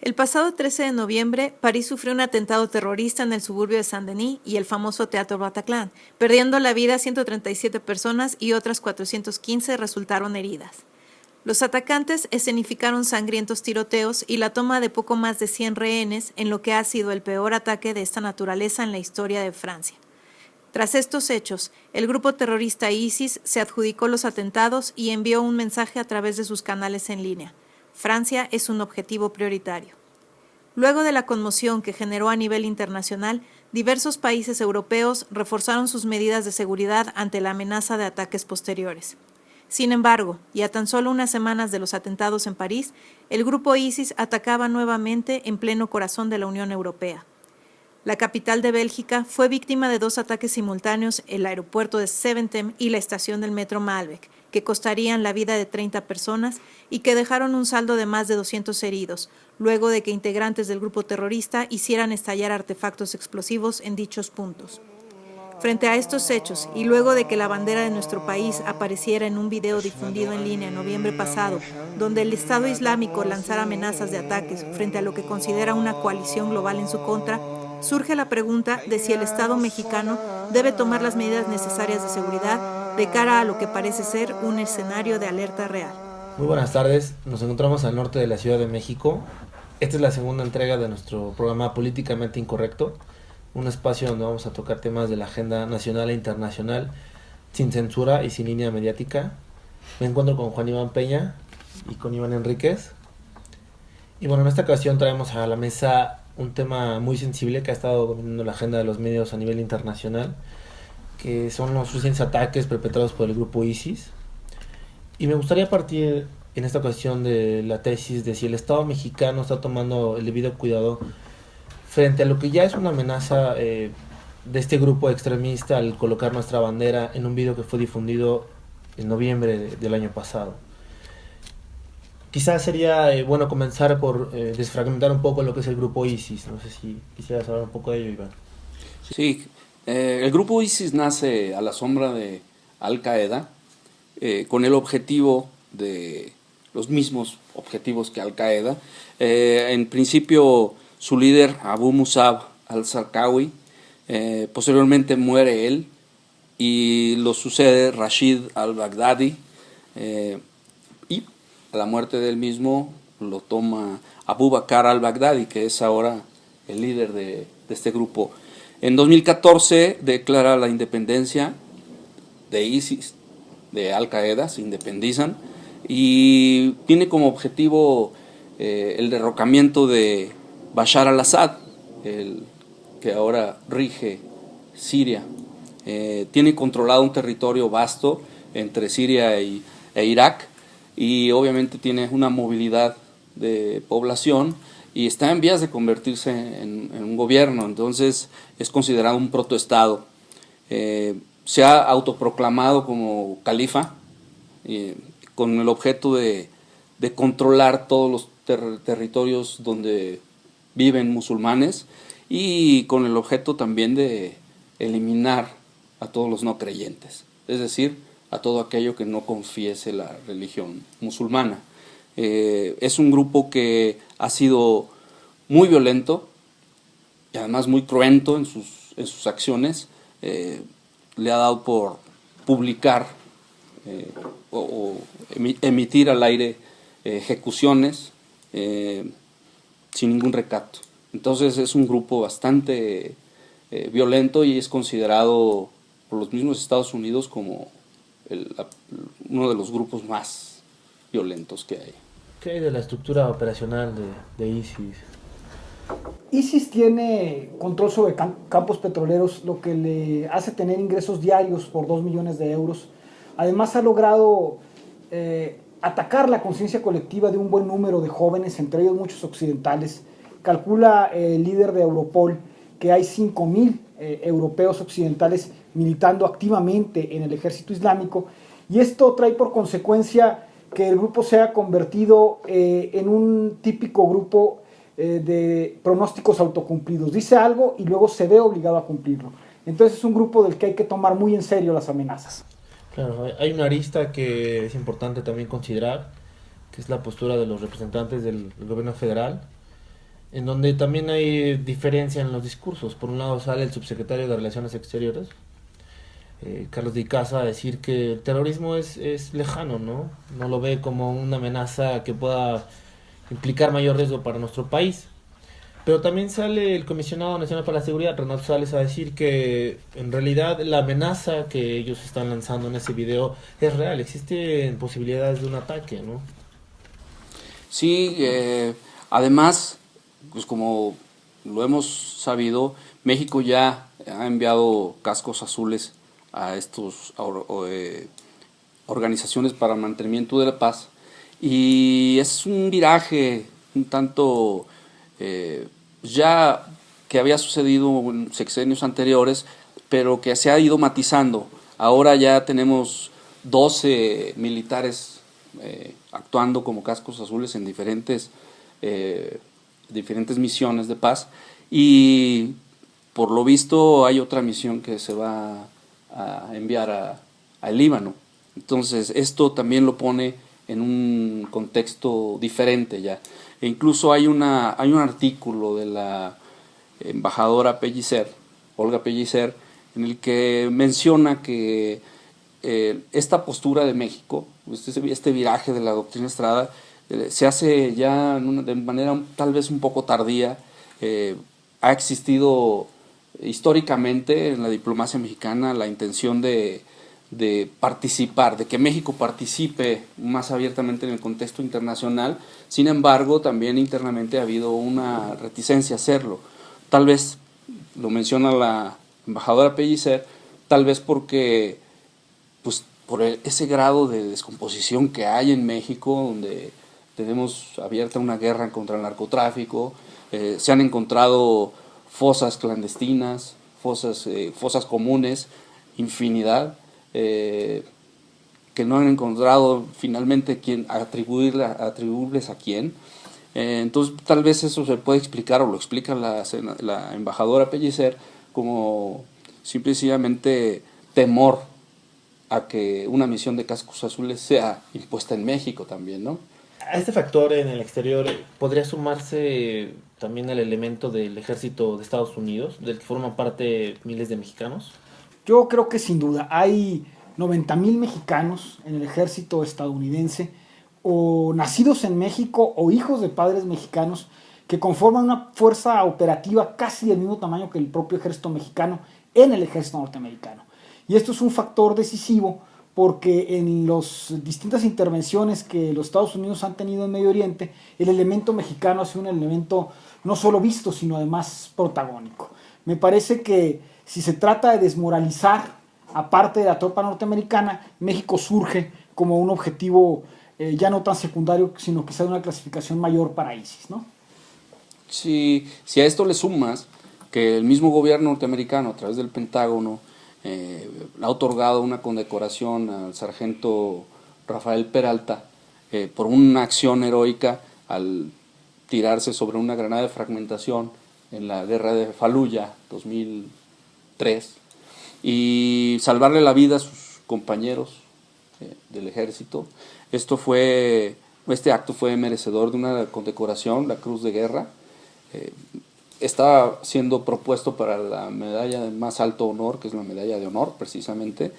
El pasado 13 de noviembre, París sufrió un atentado terrorista en el suburbio de Saint-Denis y el famoso Teatro Bataclan, perdiendo la vida 137 personas y otras 415 resultaron heridas. Los atacantes escenificaron sangrientos tiroteos y la toma de poco más de 100 rehenes en lo que ha sido el peor ataque de esta naturaleza en la historia de Francia. Tras estos hechos, el grupo terrorista ISIS se adjudicó los atentados y envió un mensaje a través de sus canales en línea. Francia es un objetivo prioritario. Luego de la conmoción que generó a nivel internacional, diversos países europeos reforzaron sus medidas de seguridad ante la amenaza de ataques posteriores. Sin embargo, y a tan solo unas semanas de los atentados en París, el grupo ISIS atacaba nuevamente en pleno corazón de la Unión Europea. La capital de Bélgica fue víctima de 2 ataques simultáneos, el aeropuerto de Zaventem y la estación del metro Malbec, que costarían la vida de 30 personas y que dejaron un saldo de más de 200 heridos, luego de que integrantes del grupo terrorista hicieran estallar artefactos explosivos en dichos puntos. Frente a estos hechos, y luego de que la bandera de nuestro país apareciera en un video difundido en línea en noviembre pasado, donde el Estado Islámico lanzara amenazas de ataques frente a lo que considera una coalición global en su contra, surge la pregunta de si el Estado mexicano debe tomar las medidas necesarias de seguridad de cara a lo que parece ser un escenario de alerta real. Muy buenas tardes, nos encontramos al norte de la Ciudad de México. Esta es la segunda entrega de nuestro programa Políticamente Incorrecto, un espacio donde vamos a tocar temas de la agenda nacional e internacional sin censura y sin línea mediática. Me encuentro con Juan Iván Peña y con Iván Enríquez. Y bueno, en esta ocasión traemos a la mesa un tema muy sensible que ha estado dominando la agenda de los medios a nivel internacional, que son los recientes ataques perpetrados por el grupo ISIS. Y me gustaría partir en esta ocasión de la tesis de si el Estado mexicano está tomando el debido cuidado frente a lo que ya es una amenaza de este grupo extremista al colocar nuestra bandera en un video que fue difundido en noviembre del año pasado. Quizás sería bueno comenzar por desfragmentar un poco lo que es el grupo ISIS. No sé si quisieras hablar un poco de ello, Iván. Sí, el grupo ISIS nace a la sombra de Al Qaeda con el objetivo de los mismos objetivos que Al Qaeda. En principio, su líder, Abu Musab al-Zarqawi, posteriormente muere él y lo sucede Rashid al-Baghdadi, y a la muerte del mismo lo toma Abu Bakr al-Baghdadi, que es ahora el líder de este grupo. En 2014 declara la independencia de ISIS, de Al Qaeda, se independizan y tiene como objetivo el derrocamiento de Bashar al-Assad, el que ahora rige Siria. Tiene controlado un territorio vasto entre Siria e Irak y obviamente tiene una movilidad de población y está en vías de convertirse en un gobierno, entonces es considerado un protoestado. Se ha autoproclamado como califa con el objeto de controlar todos los territorios donde viven musulmanes y con el objeto también de eliminar a todos los no creyentes, es decir, a todo aquello que no confiese la religión musulmana. Es un grupo que ha sido muy violento y además muy cruento en sus acciones. Le ha dado por publicar o emitir al aire ejecuciones sin ningún recato. Entonces es un grupo bastante violento y es considerado por los mismos Estados Unidos como uno de los grupos más violentos que hay. ¿Qué hay de la estructura operacional de ISIS? ISIS tiene control sobre campos petroleros, lo que le hace tener ingresos diarios por 2 millones de euros. Además ha logrado atacar la conciencia colectiva de un buen número de jóvenes, entre ellos muchos occidentales. Calcula el líder de Europol que hay 5.000 europeos occidentales militando activamente en el ejército islámico, y esto trae por consecuencia que el grupo se ha convertido en un típico grupo de pronósticos autocumplidos. Dice algo y luego se ve obligado a cumplirlo. Entonces es un grupo del que hay que tomar muy en serio las amenazas. Claro, hay una arista que es importante también considerar, que es la postura de los representantes del gobierno federal, en donde también hay diferencia en los discursos. Por un lado sale el subsecretario de Relaciones Exteriores, Carlos de Icaza, a decir que el terrorismo es lejano, ¿no? No lo ve como una amenaza que pueda implicar mayor riesgo para nuestro país. Pero también sale el comisionado nacional para la seguridad, Renato Sales, a decir que en realidad la amenaza que ellos están lanzando en ese video es real, existen posibilidades de un ataque, ¿no? Sí, además, pues como lo hemos sabido, México ya ha enviado cascos azules a estos organizaciones para el mantenimiento de la paz, y es un viraje un tanto ya que había sucedido en sexenios anteriores, pero que se ha ido matizando. Ahora ya tenemos 12 militares actuando como cascos azules en diferentes misiones de paz, y por lo visto hay otra misión que se va a enviar al Líbano. Entonces esto también lo pone en un contexto diferente ya. E incluso hay un artículo de la embajadora Pellicer, Olga Pellicer, en el que menciona que esta postura de México, este viraje de la doctrina Estrada, se hace ya de manera tal vez un poco tardía. Ha existido históricamente en la diplomacia mexicana la intención de participar, de que México participe más abiertamente en el contexto internacional. Sin embargo, también internamente ha habido una reticencia a hacerlo. Tal vez, lo menciona la embajadora Pellicer, tal vez porque pues por ese grado de descomposición que hay en México, donde tenemos abierta una guerra contra el narcotráfico, se han encontrado fosas clandestinas, fosas comunes, infinidad, que no han encontrado finalmente atribuirles a quién. Entonces tal vez eso se puede explicar, o lo explica la embajadora Pellicer, como simplemente temor a que una misión de cascos azules sea impuesta en México también, ¿no? A este factor en el exterior podría sumarse también el elemento del ejército de Estados Unidos, del que forman parte miles de mexicanos. Yo creo que sin duda hay 90,000 mexicanos en el ejército estadounidense, o nacidos en México o hijos de padres mexicanos, que conforman una fuerza operativa casi del mismo tamaño que el propio ejército mexicano en el ejército norteamericano. Y esto es un factor decisivo porque en las distintas intervenciones que los Estados Unidos han tenido en Medio Oriente, el elemento mexicano ha sido un elemento no solo visto, sino además protagónico. Me parece que si se trata de desmoralizar a parte de la tropa norteamericana, México surge como un objetivo ya no tan secundario, sino quizá de una clasificación mayor para ISIS, ¿no? Si a esto le sumas que el mismo gobierno norteamericano, a través del Pentágono, ha otorgado una condecoración al sargento Rafael Peralta por una acción heroica al tirarse sobre una granada de fragmentación en la guerra de Faluya 2003 y salvarle la vida a sus compañeros del ejército. Este acto fue merecedor de una condecoración, la Cruz de Guerra. Está siendo propuesto para la medalla de más alto honor, que es la medalla de honor precisamente,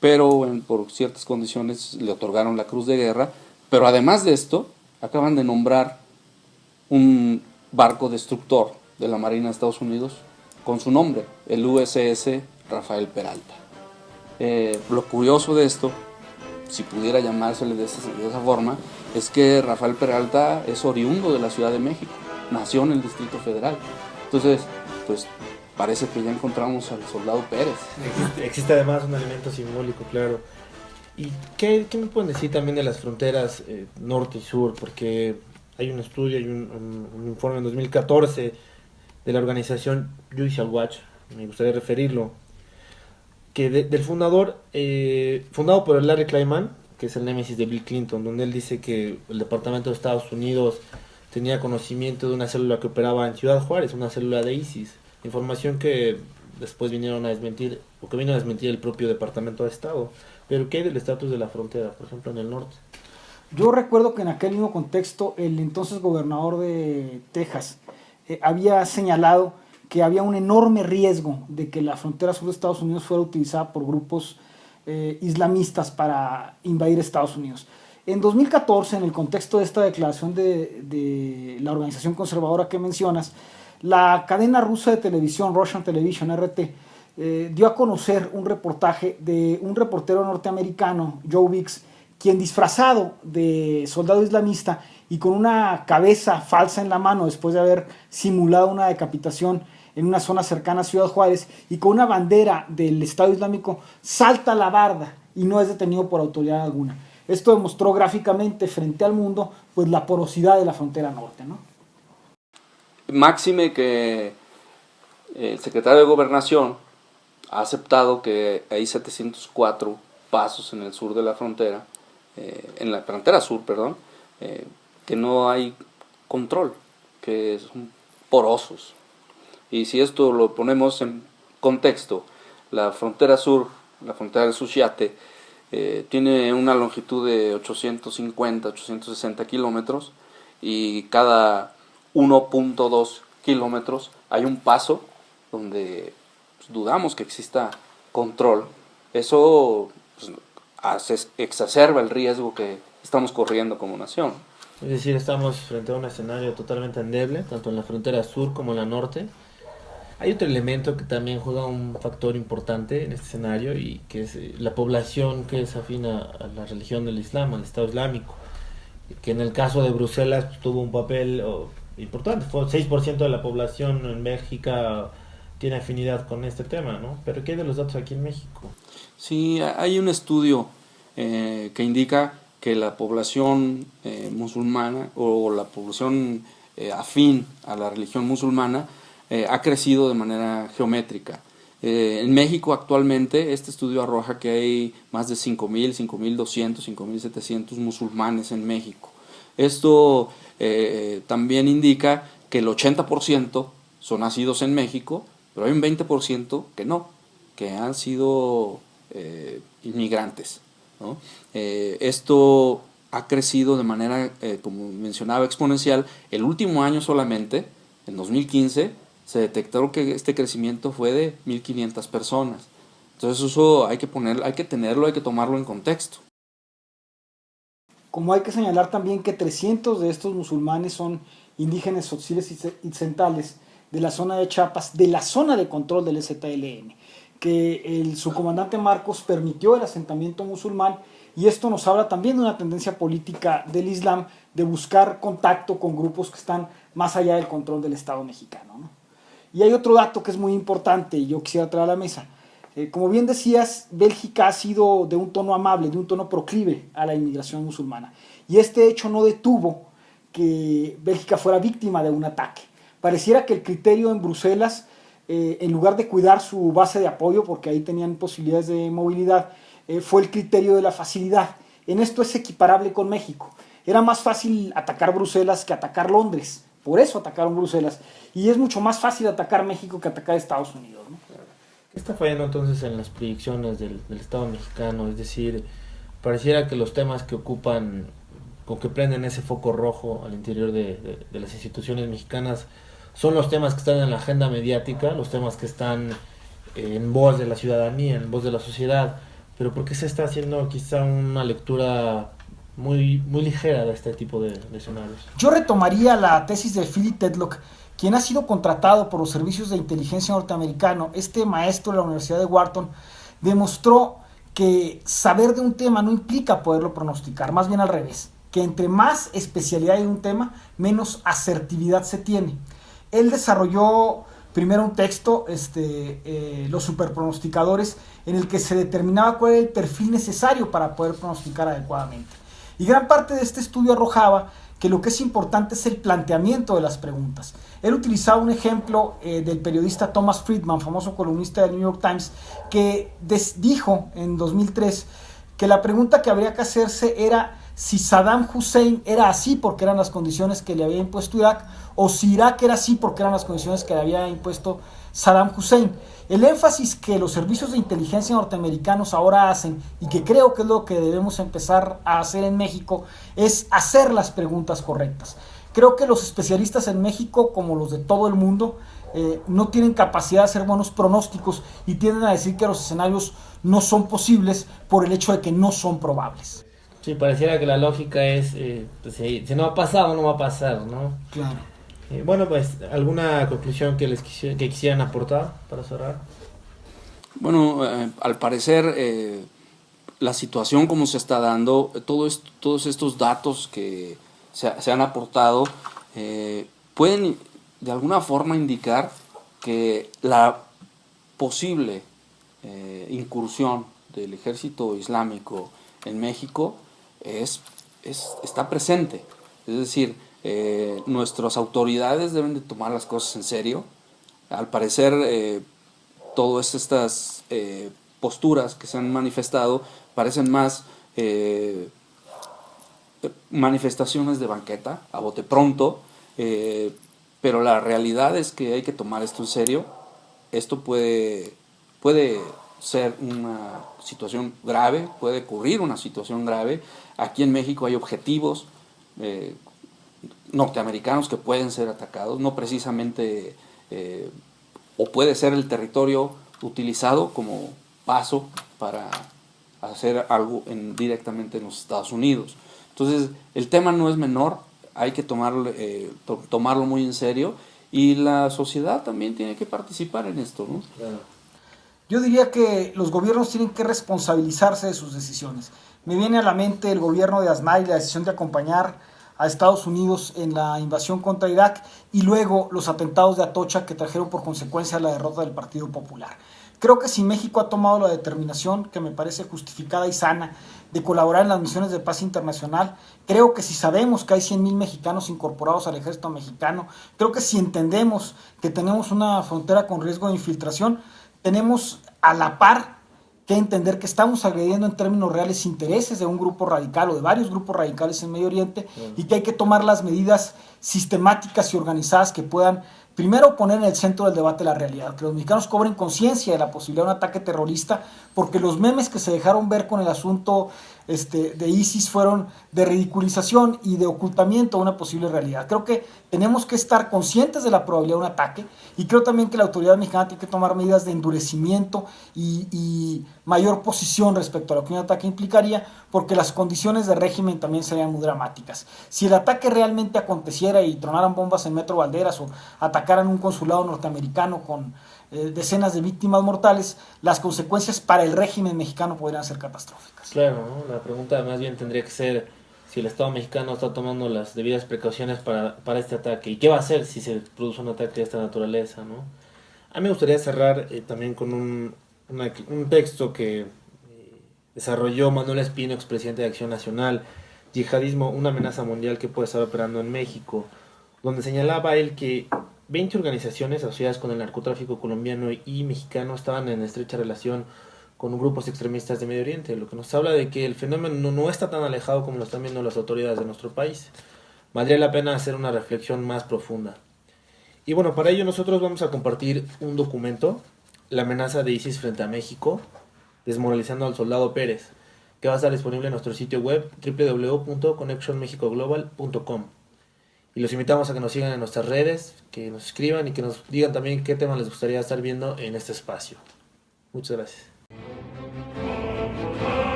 pero por ciertas condiciones le otorgaron la Cruz de Guerra. Pero además de esto, acaban de nombrar un barco destructor de la Marina de Estados Unidos con su nombre, el USS Rafael Peralta. Lo curioso de esto, si pudiera llamársele de esa forma, es que Rafael Peralta es oriundo de la Ciudad de México, nació en el Distrito Federal. Entonces, pues parece que ya encontramos al soldado Pérez. Existe además un elemento simbólico, claro. ¿Y qué me pueden decir también de las fronteras norte y sur? Porque hay un estudio, hay un informe en 2014 de la organización Judicial Watch, me gustaría referirlo, que del fundador, fundado por Larry Klayman, que es el némesis de Bill Clinton, donde él dice que el Departamento de Estados Unidos tenía conocimiento de una célula que operaba en Ciudad Juárez, una célula de ISIS, información que después vinieron a desmentir, o que vino a desmentir el propio Departamento de Estado. Pero ¿qué hay del estatus de la frontera, por ejemplo, en el norte? Yo recuerdo que en aquel mismo contexto el entonces gobernador de Texas había señalado que había un enorme riesgo de que la frontera sur de Estados Unidos fuera utilizada por grupos islamistas para invadir Estados Unidos. En 2014, en el contexto de esta declaración de la organización conservadora que mencionas, la cadena rusa de televisión, Russian Television, RT, dio a conocer un reportaje de un reportero norteamericano, Joe Biggs, quien disfrazado de soldado islamista y con una cabeza falsa en la mano después de haber simulado una decapitación en una zona cercana a Ciudad Juárez y con una bandera del Estado Islámico, salta la barda y no es detenido por autoridad alguna. Esto demostró gráficamente frente al mundo pues la porosidad de la frontera norte, ¿no? Máxime que el secretario de Gobernación ha aceptado que hay 704 pasos en el sur de la frontera, en la frontera sur, perdón, que no hay control, que son porosos. Y si esto lo ponemos en contexto, la frontera sur, la frontera del Suchiate, tiene una longitud de 850, 860 kilómetros y cada 1.2 kilómetros hay un paso donde pues, dudamos que exista control. Eso pues, exacerba el riesgo que estamos corriendo como nación. Es decir, estamos frente a un escenario totalmente endeble, tanto en la frontera sur como en la norte. Hay otro elemento que también juega un factor importante en este escenario y que es la población que es afín a la religión del Islam, al Estado Islámico, que en el caso de Bruselas pues, tuvo un papel importante. Fue 6% de la población en Bélgica tiene afinidad con este tema, ¿no? Pero ¿qué hay de los datos aquí en México? Sí, hay un estudio que indica que la población musulmana o la población afín a la religión musulmana ha crecido de manera geométrica. En México actualmente este estudio arroja que hay más de 5.000, 5.200, 5.700 musulmanes en México. Esto también indica que el 80% son nacidos en México, pero hay un 20% que no, que han sido inmigrantes, ¿no? Esto ha crecido de manera, como mencionaba, exponencial. El último año solamente, en 2015, se detectó que este crecimiento fue de 1.500 personas. Entonces eso hay que tenerlo, hay que tomarlo en contexto. Como hay que señalar también que 300 de estos musulmanes son indígenas tzotziles y tzentales de la zona de Chiapas, de la zona de control del EZLN, que su comandante Marcos permitió el asentamiento musulmán, y esto nos habla también de una tendencia política del Islam de buscar contacto con grupos que están más allá del control del Estado mexicano, ¿no? Y hay otro dato que es muy importante y yo quisiera traer a la mesa. Como bien decías, Bélgica ha sido de un tono amable, de un tono proclive a la inmigración musulmana. Y este hecho no detuvo que Bélgica fuera víctima de un ataque. Pareciera que el criterio en Bruselas, en lugar de cuidar su base de apoyo, porque ahí tenían posibilidades de movilidad, fue el criterio de la facilidad. En esto es equiparable con México. Era más fácil atacar Bruselas que atacar Londres. Por eso atacaron Bruselas. Y es mucho más fácil atacar México que atacar Estados Unidos, ¿no? ¿Qué está fallando entonces en las proyecciones del Estado mexicano? Es decir, pareciera que los temas que ocupan o que prenden ese foco rojo al interior de las instituciones mexicanas son los temas que están en la agenda mediática, los temas que están en voz de la ciudadanía, en voz de la sociedad. Pero ¿por qué se está haciendo quizá una lectura muy ligera de este tipo de escenarios? Yo retomaría la tesis de Philip Tetlock, quien ha sido contratado por los servicios de inteligencia norteamericano. Este maestro de la Universidad de Wharton demostró que saber de un tema no implica poderlo pronosticar, más bien al revés, que entre más especialidad hay en un tema, menos asertividad se tiene. Él desarrolló primero un texto, los superpronosticadores, en el que se determinaba cuál era el perfil necesario para poder pronosticar adecuadamente. Y gran parte de este estudio arrojaba que lo que es importante es el planteamiento de las preguntas. Él utilizaba un ejemplo del periodista Thomas Friedman, famoso columnista del New York Times, que dijo en 2003 que la pregunta que habría que hacerse era si Saddam Hussein era así porque eran las condiciones que le había impuesto Irak, o si Irak era así porque eran las condiciones que le había impuesto Saddam Hussein. El énfasis que los servicios de inteligencia norteamericanos ahora hacen, y que creo que es lo que debemos empezar a hacer en México, es hacer las preguntas correctas. Creo que los especialistas en México, como los de todo el mundo, no tienen capacidad de hacer buenos pronósticos y tienden a decir que los escenarios no son posibles por el hecho de que no son probables. Sí, pareciera que la lógica es, pues, si no ha pasado, no va a pasar, ¿no? Claro. Bueno, pues, ¿alguna conclusión que que quisieran aportar para cerrar? Bueno, al parecer, la situación como se está dando, todos estos datos que se han aportado, pueden de alguna forma indicar que la posible incursión del ejército islámico en México está presente. Es decir, nuestras autoridades deben de tomar las cosas en serio. Al parecer, todas estas posturas que se han manifestado parecen más manifestaciones de banqueta, a bote pronto, pero la realidad es que hay que tomar esto en serio. Esto puede ser una situación grave, puede ocurrir una situación grave. Aquí en México hay objetivos norteamericanos que pueden ser atacados, no precisamente, o puede ser el territorio utilizado como paso para hacer algo directamente en los Estados Unidos. Entonces, el tema no es menor, hay que tomarlo muy en serio, y la sociedad también tiene que participar en esto, ¿no? Claro. Yo diría que los gobiernos tienen que responsabilizarse de sus decisiones. Me viene a la mente el gobierno de Aznar y la decisión de acompañar a Estados Unidos en la invasión contra Irak, y luego los atentados de Atocha que trajeron por consecuencia la derrota del Partido Popular. Creo que si México ha tomado la determinación, que me parece justificada y sana, de colaborar en las misiones de paz internacional, creo que si sabemos que hay 100,000 mexicanos incorporados al ejército mexicano, creo que si entendemos que tenemos una frontera con riesgo de infiltración, tenemos a la par que entender que estamos agrediendo en términos reales intereses de un grupo radical o de varios grupos radicales en Medio Oriente, y que hay que tomar las medidas sistemáticas y organizadas que puedan primero poner en el centro del debate la realidad, que los mexicanos cobren conciencia de la posibilidad de un ataque terrorista, porque los memes que se dejaron ver con el asunto de ISIS fueron de ridiculización y de ocultamiento de una posible realidad. Creo que tenemos que estar conscientes de la probabilidad de un ataque, y creo también que la autoridad mexicana tiene que tomar medidas de endurecimiento y mayor posición respecto a lo que un ataque implicaría, porque las condiciones de régimen también serían muy dramáticas. Si el ataque realmente aconteciera y tronaran bombas en Metro Valderas o atacaran un consulado norteamericano con decenas de víctimas mortales, las consecuencias para el régimen mexicano podrían ser catastróficas. Claro, ¿no? La pregunta más bien tendría que ser si el Estado mexicano está tomando las debidas precauciones para este ataque, y qué va a hacer si se produce un ataque de esta naturaleza, ¿no? A mí me gustaría cerrar también con un texto que desarrolló Manuel Espino, expresidente de Acción Nacional, Yihadismo, una amenaza mundial que puede estar operando en México, donde señalaba él que 20 organizaciones asociadas con el narcotráfico colombiano y mexicano estaban en estrecha relación con grupos extremistas de Medio Oriente, lo que nos habla de que el fenómeno no está tan alejado como lo están viendo las autoridades de nuestro país. Valdría la pena hacer una reflexión más profunda. Y bueno, para ello nosotros vamos a compartir un documento, La amenaza de ISIS frente a México, desmoralizando al soldado Pérez, que va a estar disponible en nuestro sitio web www.connectionmexicoglobal.com. Y los invitamos a que nos sigan en nuestras redes, que nos escriban y que nos digan también qué tema les gustaría estar viendo en este espacio. Muchas gracias.